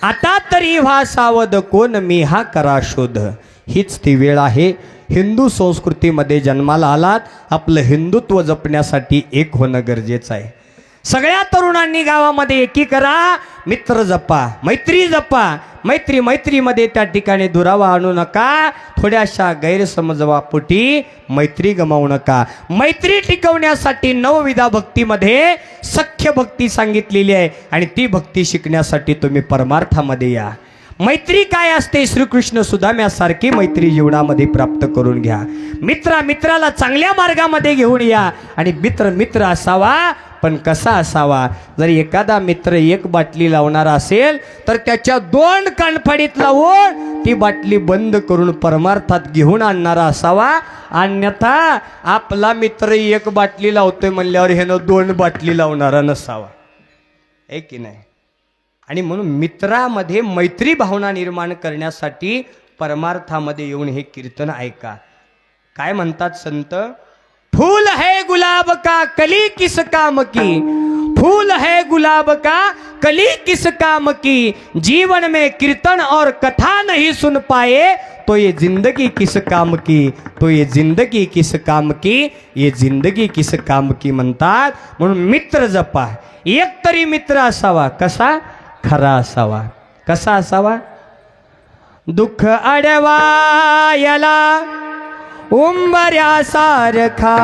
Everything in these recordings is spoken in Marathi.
आता तरी व्हा सावध कोण मी हा करा शोध. हीच ती वेळ आहे. हिंदू संस्कृतीमध्ये जन्माला आलात, आपलं हिंदुत्व जपण्यासाठी एक होणं गरजेचं आहे. सगळ्या तरुणांनी गावामध्ये एकी करा, मित्र जपा, मैत्री जपा. मैत्रीमध्ये त्या ठिकाणी दुरावा आणू नका. थोड्याशा गैरसमजवापोटी मैत्री गमावू नका. मैत्री टिकवण्यासाठी नवविधा भक्तीमध्ये सख्य भक्ती सांगितलेली आहे आणि ती भक्ती शिकण्यासाठी तुम्ही परमार्थामध्ये या. मैत्री काय असते, श्रीकृष्ण सुदाम्यासारखी मैत्री जीवनामध्ये प्राप्त करून घ्या. मित्राला चांगल्या मार्गामध्ये घेऊन या. आणि मित्र असावा, पण कसा असावा? जर एखादा मित्र एक बाटली लावणारा असेल तर त्याच्या 2 कानफडीत लावून ती बाटली बंद करून परमार्थात घेऊन आणणारा असावा. अन्यथा आपला मित्र एक बाटली लावतोय म्हणल्यावर ह्यानं 2 बाटली लावणारा नसावा, आहे की नाही? आणि म्हणून मित्रामध्ये मैत्री भावना निर्माण करण्यासाठी परमार्थामध्ये येऊन हे कीर्तन ऐका. काय म्हणतात संत? फूल है गुलाब का कली किस काम की, फूल है गुलाब का कली किस काम की, जीवन में कीर्तन और कथा नहीं सुन पाए तो ये जिंदगी किस काम की, तो ये जिंदगी किस काम की, ये जिंदगी किस काम की म्हणतात. म्हणून मित्र जपा. एक तरी मित्र असावा. कसा? खरा असावा. कसा असावा? दुःख अडवायला उंबऱ्यासारखा,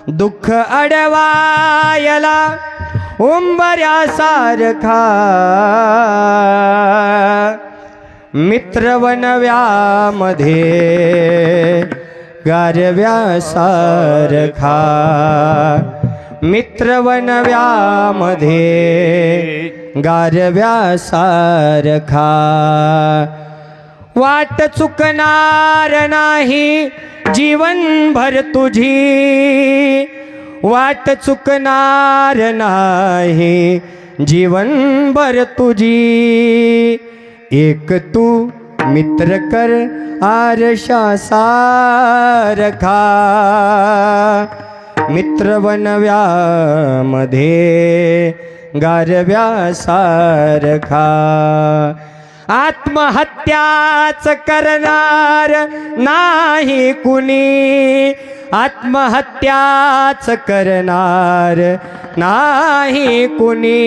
दुःख अडवायला उंबऱ्यासारखा, मित्र वनव्यामध्ये गारव्यासारखा, मित्र वनव्यामध्ये गारव्यासारखा, वाट चुकणार नाही जीवनभर तुझी, वाट चुकणार नाही जीवनभर तुझी, एक तू मित्र कर आरशासारखा, मित्र वनव्यामध्ये गारव्यासारखा, आत्महत्याच करणार नाही कुणी, आत्महत्याच करणार नाही कुणी,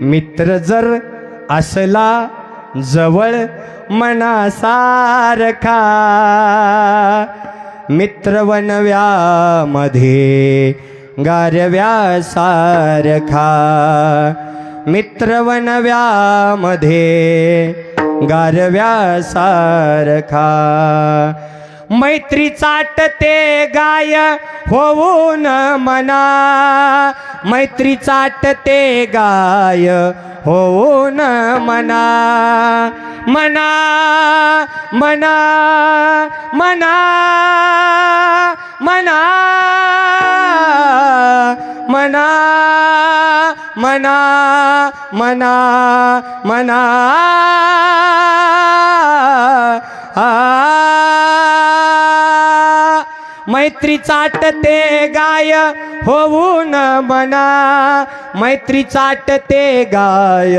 मित्र जर असला जवळ मनासारखा, मित्र वनव्यामध्ये गारव्यासारखा, मित्र वनव्यामध्ये गारव्यासारखा, मैत्री चाटते गाय होऊन मना, मैत्री चाटते गाय होऊन मना, मना मना मना मना मना मना मना मना मैत्री चाटते गाय होऊन मना, मैत्री चाटते गाय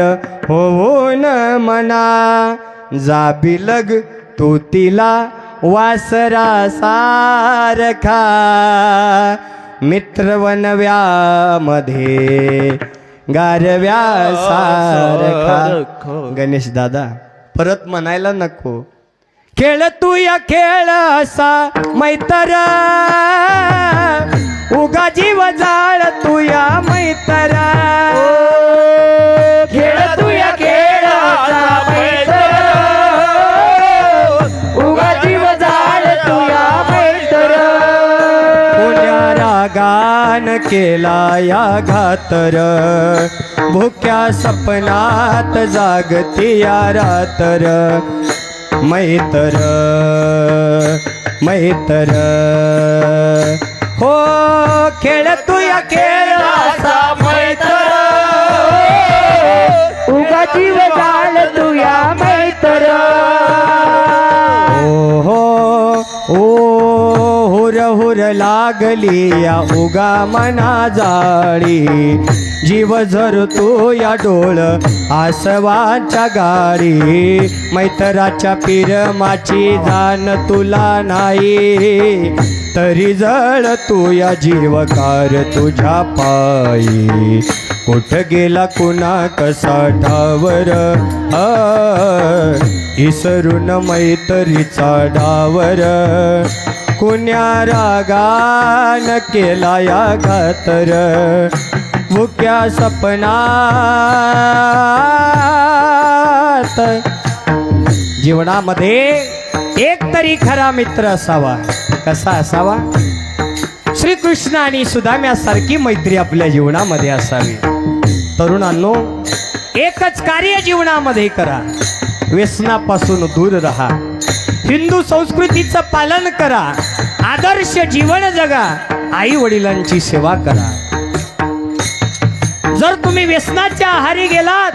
होऊन मना, जाबिलग तू तिला वासरासारखा, मित्र वनव्यामध्ये गारव्यासारखा. गणेश दादा परत म्हणायला नको. खेळ तू या खेळ असा मैत्र, उगा जीव जाळ तू या मैत्र, खेळ तू या खेळ असा मैत्र, उगा जीव जाळ तू या मैत्र, कोण्या रागान केला या घातर, भुक्या सपनात जागती या रातर, मैत्र मैत्र हो खेळ तू या खेळ असा मैत्र, उगा जीव जाळ तू या मैत्र, ओ हो ओ हुर हुरला लागली या उगा मना जाळी जीव झरतो या डोळ आसवाच्या गाडी मैतराच्या पिरमाची जाण तुला नाही तरी जळ तू या जीवकार तुझ्या पायी कुठ गेला कुणा कसा ठावर इसरून मैत्रीचा डावर कुण्या रागान केला या घातर मुक्या सपनात जीवनामध्ये एक तरी खरा मित्र असावा कसा असावा श्रीकृष्ण आणि सुदाम्यासारखी मैत्री आपल्या जीवनामध्ये असावी तरुणांनो एकच कार्य जीवनामध्ये करा व्यसनापासून दूर राहा हिंदू संस्कृतीचं पालन करा आदर्श जीवन जगा आई वडिलांची सेवा करा जर तुम्ही व्यसनाच्या आहारी गेलात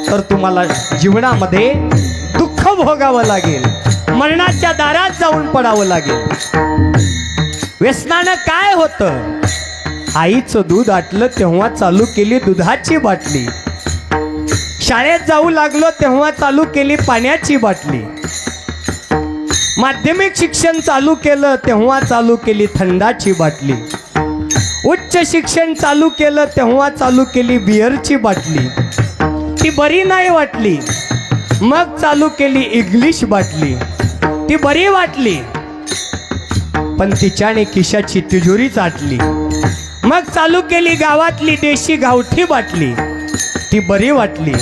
तर तुम्हाला जीवनामध्ये दुःख भोगावं लागेल मरणाच्या दारात जाऊन पडावं लागेल व्यसनानं काय होतं आईचं दूध आटलं तेव्हा चालू केली दुधाची बाटली शाळेत जाऊ लागलो तेव्हा चालू केली पाण्याची बाटली माध्यमिक शिक्षण चालू केलं तेव्हा चालू केली थंडाची बाटली उच्च शिक्षण चालू केलं तेव्हा चालू केली बिअरची बाटली ती बरी नाही वाटली मग चालू केली इंग्लिश बाटली ती बरी वाटली पण तिच्याने खिशाची तिजोरी चाटली मग चालू केली गावातली देशी गावठी बाटली ती बरी वाटली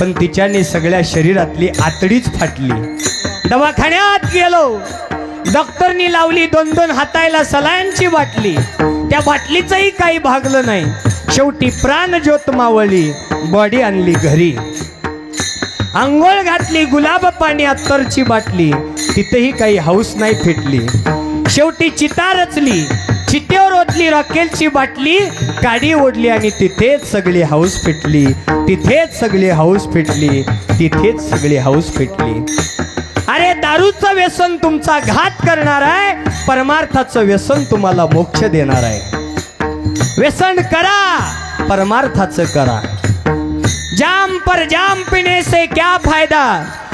पण तिच्याने सगळ्या शरीरातली आतडीच फाटली दवाखान्यात गेलो डॉक्टरनी लावली 2-2 हातायला सलाईनची बाटली त्या बाटलीचंही काही भागलं नाही शेवटी प्राण ज्योत मावळली बॉडी आणली घरी आंघोळ घातली गुलाब पाणी अत्तरची बाटली तिथेही काही हौस नाही फिटली शेवटी चिता रचली चितेवर ओतली रॉकेलची बाटली काडी ओढली आणि तिथेच सगळी हौस फिटली तिथेच सगळी हौस फिटली तिथेच सगळी हौस फिटली अरे दारूचं व्यसन तुमचा घात करणार आहे परमार्थाचं व्यसन तुम्हाला मोक्ष देणार आहे व्यसन करा परमार्थाचं करा जाम पर जाम पीने से क्या फायदा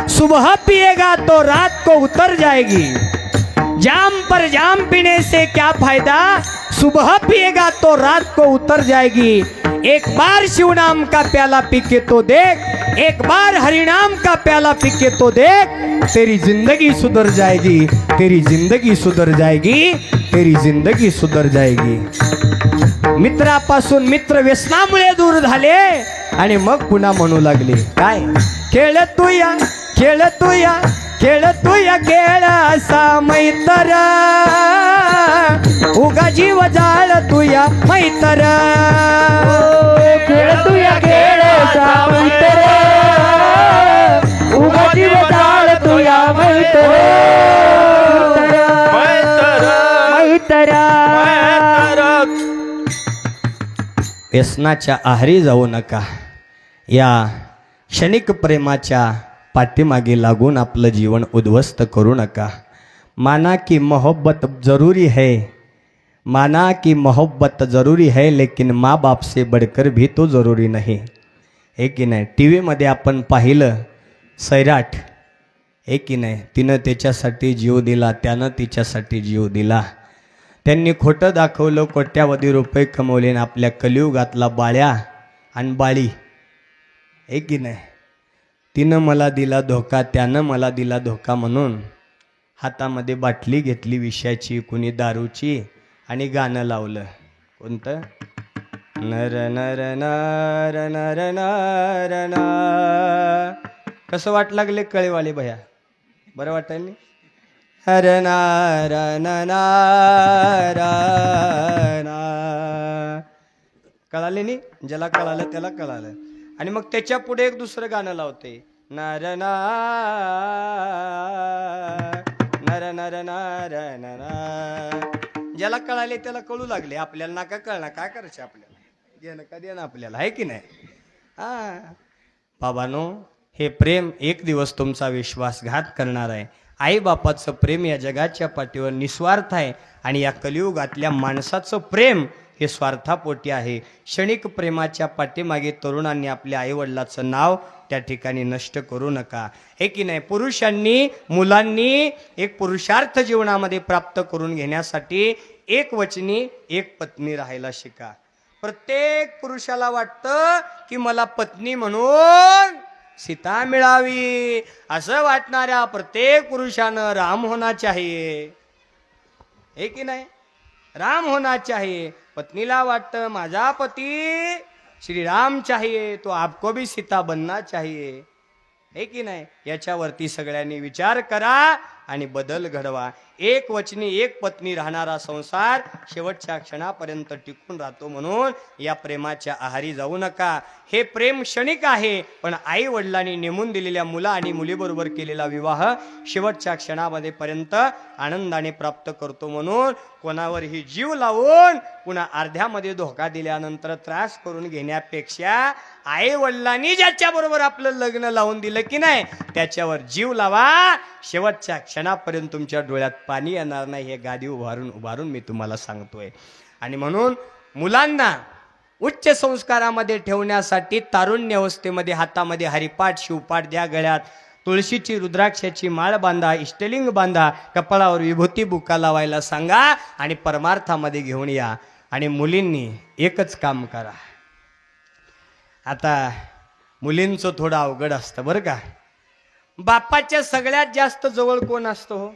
सुबह पिएगा तो रात को उतर जाएगी जाम पर जाम पीने से क्या फायदा सुबह पिएगा तो रात को उतर जाएगी एक बार शिव नाम का प्याला पी के तो देख एक बार हरिनाम का प्याला पी के तो देख तेरी जिंदगी सुधर जाएगी तेरी जिंदगी सुधर जाएगी तेरी जिंदगी सुधर जाएगी मित्रापासून मित्र व्यसनामुळे दूर झाले आणि मग पुन्हा म्हणू लागले काय खेळ तू या खेळ तू या खेळ तू या खेळ असा मैत्र उगा जीव जाळ तू या मैत्र खेळ तू या खेळ असा मैत्र उगा जीव जाळ तू या मैत्र व्यसनाच्या आहारी जाऊ नका या क्षणिक प्रेमाच्या पाठीमागे लागून आपलं जीवन उद्ध्वस्त करू नका माना कि मोहब्बत ज़रूरी है माना कि मोहब्बत ज़रूरी है लेकिन माँ बाप से बढ़कर भी तो ज़रूरी नहीं है की नाही टी व्हीमध्ये आपण पाहिलं सैराट आहे की नाही तिनं त्याच्यासाठी जीव दिला त्यानं तिच्यासाठी जीव दिला त्यांनी खोटं दाखवलं कोट्यावधी रुपये कमवले आणि आपल्या कलियुगातला बाळ्या आणि बाळी आहे की नाही तिनं मला दिला धोका त्यानं मला दिला धोका म्हणून हातामध्ये बाटली घेतली विषयाची कुणी दारूची आणि गाणं लावलं कोणतं नर नर नर नर नर ना कसं वाट लागले कळेवाले भया बरं वाटायला नाही हर नार नार कळाले नाही ज्याला कळालं त्याला कळालं आणि मग त्याच्या पुढे एक दुसरं गाणं लावते नर नर नर नर नर ज्याला कळाले त्याला कळू लागले आपल्याला नाका कळणार काय करायचं आपल्याला घेणं का देणं आपल्याला आहे की नाही बाबानो हे प्रेम एक दिवस तुमचा विश्वासघात करणार आहे आईबापाचं प्रेम या जगाच्या पाठीवर निस्वार्थ आहे आणि या कलियुगातल्या माणसाचं प्रेम हे स्वार्थापोटी आहे. क्षणिक प्रेमाच्या पाठीमागे तरुणांनी आपल्या आईवडिलाचं नाव त्या ठिकाणी नष्ट करू नका. हे की नाही. पुरुषांनी मुलांनी एक पुरुषार्थ जीवनामध्ये प्राप्त करून घेण्यासाठी एक वचनी एक पत्नी राहायला शिका. प्रत्येक पुरुषाला वाटतं की मला पत्नी म्हणून सीता मिळावी, असं वाटणाऱ्या प्रत्येक पुरुषानं राम होना चाहिए. हे की नाही. राम होना चाहिए. पत्नीला वाटतं माझा पती श्री राम चाहिए तो आपको भी सीता बनना चाहिए. हे की नाही. याच्यावरती सगळ्यांनी विचार करा आणि बदल घडवा. एक वचनी एक पत्नी राहणारा संसार शेवटच्या क्षणापर्यंत टिकून राहतो. म्हणून या प्रेमाच्या आहारी जाऊ नका. हे प्रेम क्षणिक आहे, पण आई वडिलांनी नेमून दिलेल्या मुला आणि मुलीबरोबर केलेला विवाह शेवटच्या क्षणामध्ये पर्यंत आनंदाने प्राप्त करतो. म्हणून कोणावरही जीव लावून पुन्हा अर्ध्यामध्ये धोका दिल्यानंतर त्रास करून घेण्यापेक्षा आई वडिलांनी ज्याच्या बरोबर आपलं लग्न लावून दिलं की नाही त्याच्यावर जीव लावा. शेवटच्या क्षणापर्यंत तुमच्या डोळ्यात पाणी येणार नाही. हे गादी उभारून मी तुम्हाला सांगतोय. आणि म्हणून मुलांना उच्च संस्कारामध्ये ठेवण्यासाठी तारुण्य अवस्थेमध्ये हातामध्ये हरिपाठ शिवपाठ द्या, गळ्यात तुळशीची रुद्राक्षाची माळ बांधा, इष्टलिंग बांधा, कपाळावर विभूती बुका लावायला सांगा आणि परमार्थामध्ये घेऊन या. आणि मुलींनी एकच काम करा. आता मुलींचं थोडं अवघड असतं बरं का. बापाच्या सगळ्यात जास्त जवळ कोण असतो हो?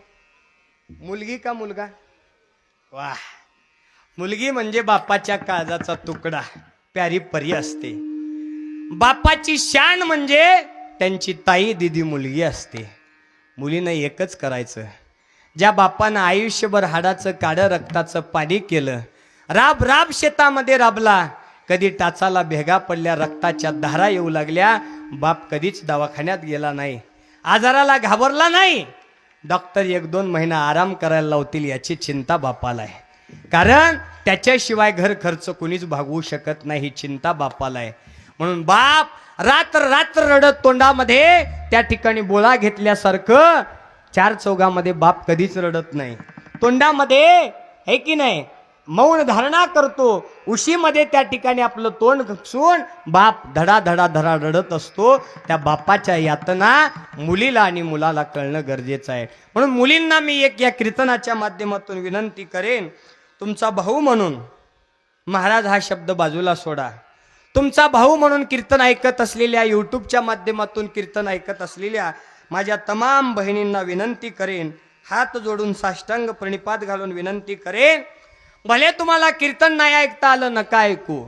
मुलगी का मुलगा? वाह, मुलगी म्हणजे बापाच्या काळजाचा तुकडा, प्यारी परी असते. बापाची शान म्हणजे त्यांची ताई दिदी मुलगी असते. मुलीनं एकच करायचं. ज्या बापानं आयुष्यभर हाडाचं काढं रक्ताचं पाणी केलं, राब राब शेतामध्ये राबला, कधी टाचाला भेगा पडल्या, रक्ताच्या धारा येऊ लागल्या, बाप कधीच दवाखान्यात गेला नाही, आजाराला घाबरला नाही. डॉक्टर 1-2 महिना आराम करायला लावतील याची चिंता बापाला आहे. कारण त्याच्याशिवाय घर खर्च कुणीच भागवू शकत नाही, ही चिंता बापाला आहे. म्हणून बाप रात्र रात्र रडत तोंडामध्ये त्या ठिकाणी बोळा घेतल्यासारखं 4 चौघामध्ये बाप कधीच रडत नाही. तोंडामध्ये आहे की नाही मौन धारणा करतो. उशीमध्ये त्या ठिकाणी आपलं तोंड घुसून बाप धडा धडा धडा रडत असतो. त्या बापाच्या यातना मुलीला आणि मुलाला कळणं गरजेचं आहे. म्हणून मुलींना मी एक या कीर्तनाच्या माध्यमातून विनंती करेन, तुमचा भाऊ म्हणून, महाराज हा शब्द बाजूला सोडा, तुमचा भाऊ म्हणून कीर्तन ऐकत असलेल्या, यूट्यूबच्या माध्यमातून कीर्तन ऐकत असलेल्या माझ्या तमाम बहिणींना विनंती करेन, हात जोडून साष्टांग प्रणिपात घालून विनंती करेन, भले तुम्हाला कीर्तन नाही ऐकता आलं नका ऐकू,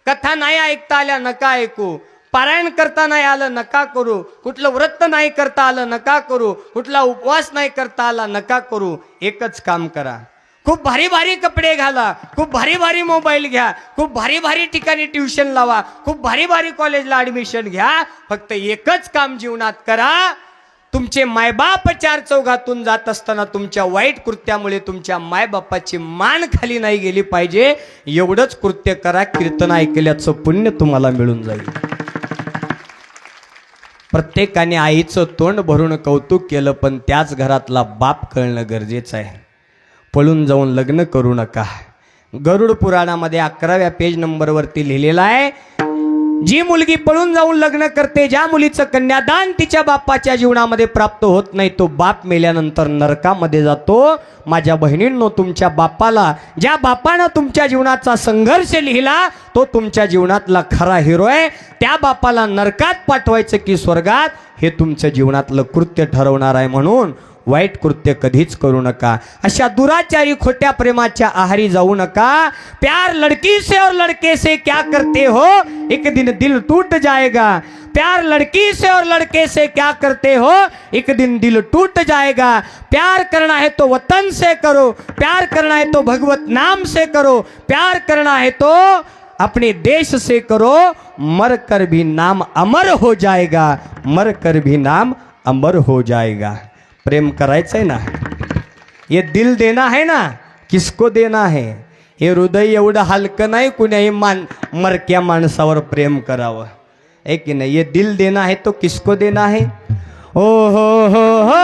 कथा नाही ऐकता आल्या नका ऐकू, पारायण करता नाही आलं नका करू, कुठलं व्रत नाही करता आलं नका करू, कुठला उपवास नाही करता आला नका करू. एकच काम करा, खूप भारी भारी कपडे घाला, खूप भारी भारी मोबाईल घ्या, खूप भारी भारी ठिकाणी ट्युशन लावा, खूप भारी भारी कॉलेजला ऍडमिशन घ्या. फक्त एकच काम जीवनात करा, तुमचे मायबाप 4 चौघातून जात असताना तुमच्या वाईट कृत्यामुळे तुमच्या मायबापाची मान खाली नाही गेली पाहिजे, एवढंच कृत्य करा. कीर्तन ऐकल्याचं पुण्य तुम्हाला मिळून जाईल. प्रत्येकाने आईचं तोंड भरून कौतुक केलं, पण त्याच घरातला बाप कळणं गरजेचं आहे. पळून जाऊन लग्न करू नका. गरुड पुराणामध्ये 11व्या पेज नंबरवरती लिहिलेलं आहे, जी मुलगी पळून जाऊन लग्न करते, ज्या मुलीचं कन्यादान तिच्या बापाच्या जीवनामध्ये प्राप्त होत नाही, तो बाप मेल्यानंतर नरकामध्ये जातो. माझ्या बहिणींनो, तुमच्या बापाला, ज्या बापानं तुमच्या जीवनाचा संघर्ष लिहिला तो तुमच्या जीवनातला खरा हिरो आहे. त्या बापाला नरकात पाठवायचं की स्वर्गात, हे तुमच्या जीवनातलं कृत्य ठरवणार आहे. म्हणून वाईट कृत्य कधीच करू नका. अशा दुराचारी खोट्या प्रेमाच्या आहारी जाऊ नका. प्यार लड़की से और लड़के से क्या करते हो, एक दिन दिल टूट जाएगा. प्यार लड़की से और लड़के से क्या करते हो, एक दिन दिल टूट जाएगा. प्यार करना है तो वतन से करो, प्यार करना है तो भगवत नाम से करो, प्यार करना है तो अपने देश से करो. मर कर भी नाम अमर हो जाएगा, मर कर भी नाम अमर हो जाएगा. प्रेम करायचं आहे ना, ये दिल देना है ना, किसको देना है. हे हृदय एवढं हलकं नाही कुण्याही मरक्या माणसावर प्रेम करावं, है की नाही. ये दिल देना है तो किसको देना है. ओ हो हो हो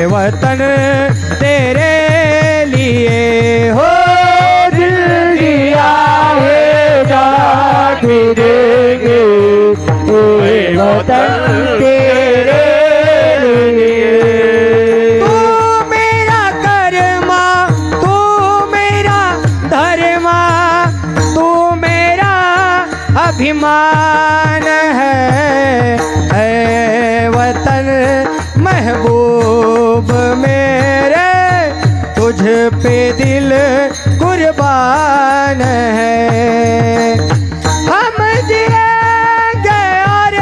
वतन तेरे लिए हो दिल दिया है जान भी देंगे ये वतन तेरे लिए। तू मेरा कर्मा, तू मेरा धर्मा, तू मेरा अभिमान है वतन महबूब मेरे, तुझ पे दिल कुर्बान है। हम जिएंगे और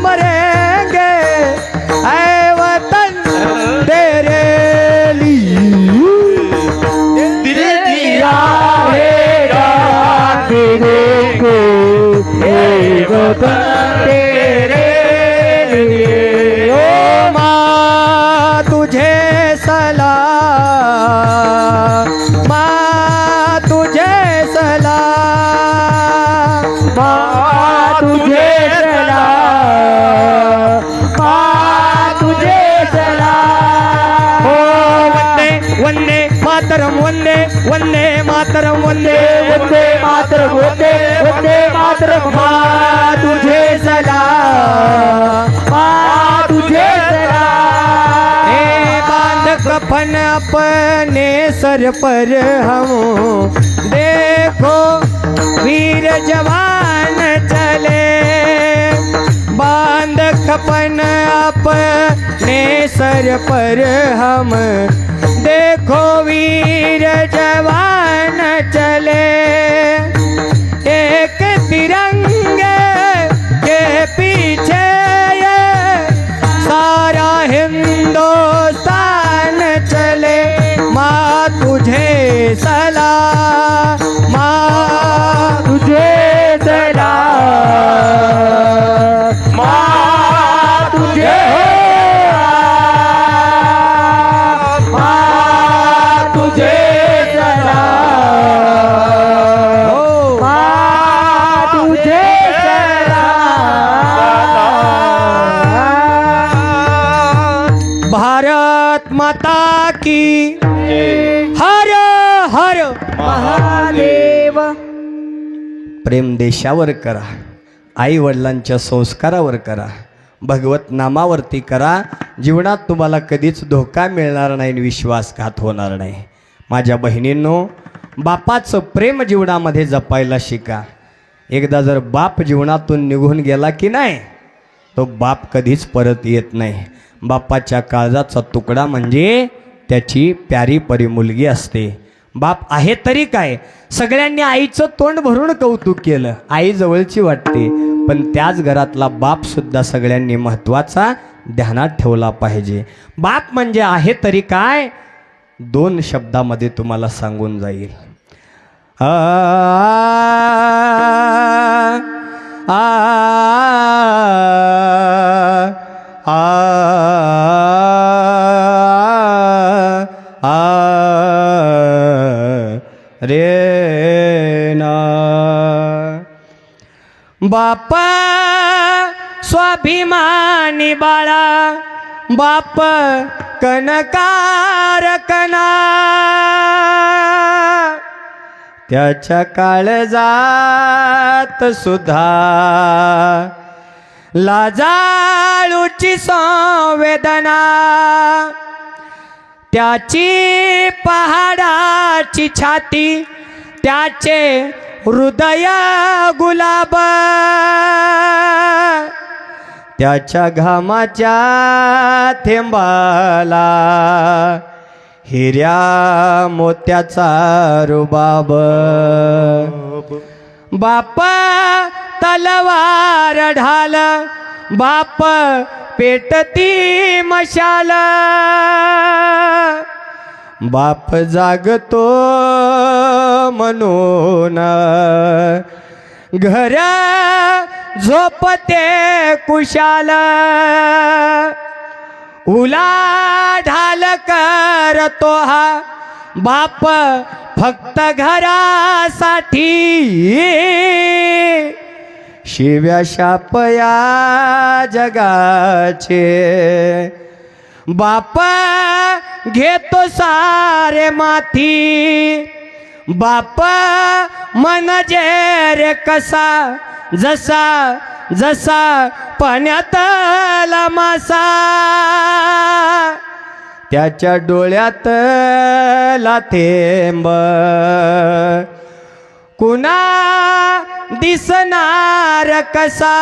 मरेंगे ऐ वतन तेरे लिए। दिल दिया है जान भी देंगे ये वतन तेरे लिए। ओ माँ तुझे सलाम, माँ तुझे सलाम, माँ तुझे सलाम, माँ तुझे सलाम। ओ वंदे वंदे मातरम, वंदे वंदे मातरम, वंदे वंदे मातरम, वंदे वंदे मातरम। माँ तुझे सलाम, माँ तुझे सलाम। ए बांध कफन अपने सर पर हम, देखो वीर जवान चले। बांध कफन अपने सर पर हम, देखो वीर जवान चले। एक तिरंगे के पीछे ये सारा हिंदुस्तान चले। माँ तुझे सलाम, माँ तुझे सलाम, माँ तुझे माँ तुझे सलाम, हो माँ तुझे सलाम। भारत माता की हर हर महादेव। प्रेम देशावर करा, आई वडिलांच्या संस्कारावर करा, भगवत नामावरती करा. जीवनात तुम्हाला कधीच धोका मिळणार नाही आणि विश्वासघात होणार नाही. माझ्या बहिणींनो, बापाचं प्रेम जीवनामध्ये जपायला शिका. एकदा जर बाप जीवनातून निघून गेला की नाही, तो बाप कधीच परत येत नाही. बापाच्या काळजाचा तुकडा म्हणजे त्याची प्यारी परी मुलगी असते. बाप आहे तरी काय, सगळ्यांनी आईचं तोंड भरून कौतुक केलं, आई जवळची वाटते, पण त्याच घरातला बाप सुद्धा सगळ्यांनी महत्त्वाचा ध्यानात ठेवला पाहिजे. बाप म्हणजे आहे तरी काय, 2 शब्दामध्ये तुम्हाला सांगून जाईल. आ आ रे ना. बाप स्वाभिमानी बाळा, बाप कनकार कना, त्याच्या काळजात सुद्धा लाजाळूची संवेदना. त्याची पहाडाची छाती, त्याचे हृदय गुलाब, त्याच्या घामाच्या थेंबाला हिऱ्या मोत्याचा रुबाब. बाप तलवार ढाल, बाप पेटती मशाल, बाप जागतो म्हणून घर झोपते कुशाल. उलाढाल करतो हा बाप फक्त घरासाठी, शिव्या शाप या जगाचे बाप घेतो सारे माथी, बाप म्हणजे रे कसा जसा जसा पाण्यातला मासा, त्याच्या डोळ्यात थेंब कुणा दिसणार कसा,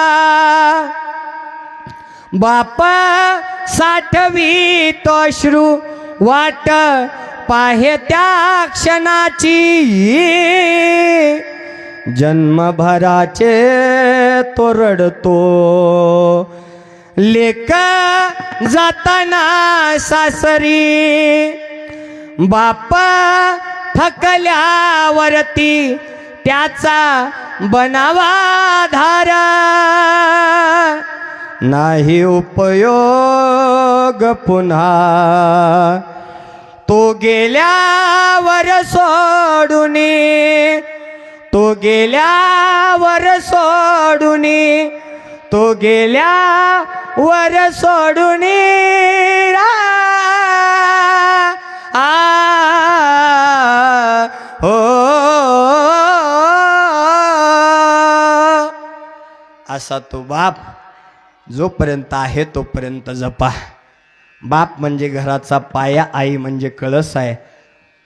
बाप साठवी तो अश्रू वाट पाहे त्या क्षणाची, जन्मभराचे तो रडतो लेक जाताना सासरी, बाप थकल्यावरती त्याचा बनावा धारा, नाही उपयोग पुन्हा तो गेल्यावर सोडूनी, तो गेल्यावर सोडूनी, तो गेल्यावर सोडूनी हो. असा तो बाप जोपर्यंत आहे तोपर्यंत जपा. बाप म्हणजे घराचा पाया, आई म्हणजे कळस आहे.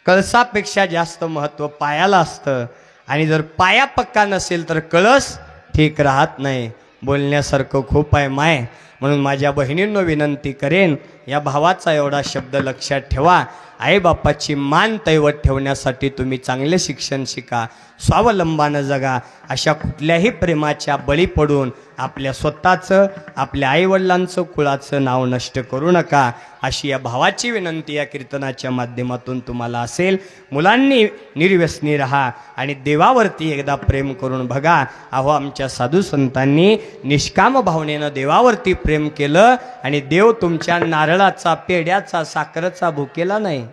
कळसापेक्षा जास्त महत्त्व पायाला असतं आणि जर पाया पक्का नसेल तर कळस ठीक राहत नाही. बोलण्यासारखं खूप आहे माय, म्हणून माझ्या बहिणींनो विनंती करेन या भावाचा एवढा शब्द लक्षात ठेवा. आईबापाची मान दैवत ठेवण्यासाठी तुम्ही चांगले शिक्षण शिका, स्वावलंबानं जगा. अशा कुठल्याही प्रेमाच्या बळी पडून आपल्या स्वतःचं, आपल्या आईवडिलांचं, कुळाचं नाव नष्ट करू नका, अशी या भावाची विनंती या कीर्तनाच्या माध्यमातून तुम्हाला असेल. मुलांनी निर्व्यसनी राहा आणि देवावरती एकदा प्रेम करून बघा. अहो आमच्या साधू संतांनी निष्काम भावनेनं देवावरती प्रेम केलं आणि देव तुमच्या नारळाचा, पेड्याचा, साखरेचा भुकेला नाही.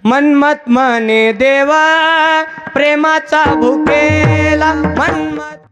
मनमत मने देवा प्रेमाचा भुकेला, मनमत